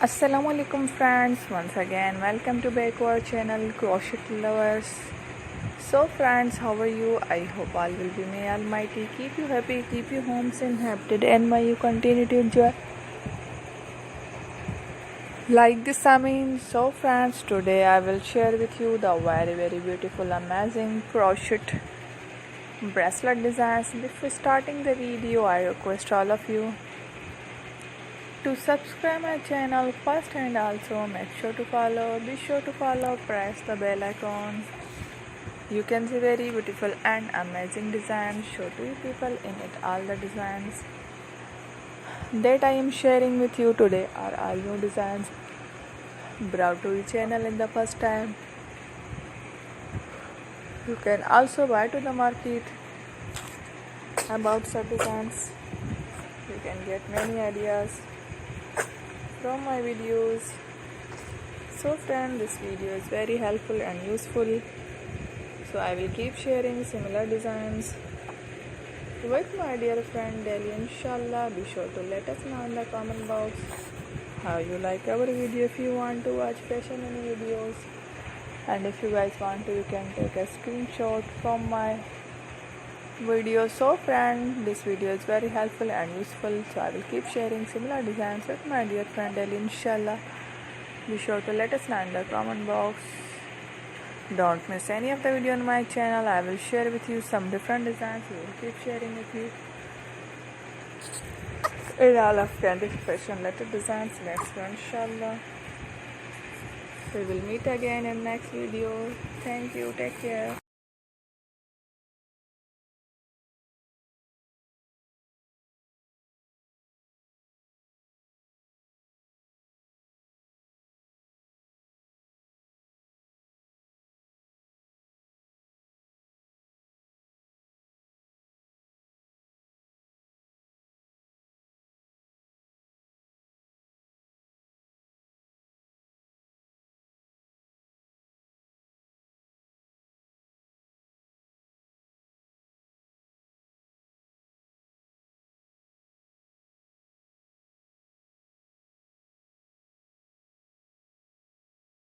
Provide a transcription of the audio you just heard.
Assalamu alaikum friends, once again welcome to back to our channel Crochet Lovers. So friends, how are you? I hope all will be may almighty keep you happy, keep you homes inhabited, and may you continue to enjoy like this. So friends, today I will share with you the very beautiful amazing crochet bracelet designs. Before starting the video, I request all of you to subscribe my channel first, and also be sure to follow, press the bell icon. You can see very beautiful and amazing designs. Show to you people in it. All the designs that I am sharing with you today are all new designs brought to your channel in the first time. You can also buy to the market about such designs. You can get many ideas from my videos. So friend, this video is very helpful and useful, so I will keep sharing similar designs with my dear friend daily, inshallah. Be sure to let us know in the comment box how you like our video. If you want to watch fashion any videos, and if you guys want to, you can take a screenshot from my video. So friend, this video is very helpful and useful, so I will keep sharing similar designs with my dear friend daily, inshallah. Be sure to let us know in the comment box. Don't miss any of the video on my channel. I will share with you some different designs. We will keep sharing with you in all of kind of fashion related designs next one, inshallah. We will meet again in next video. Thank you, take care.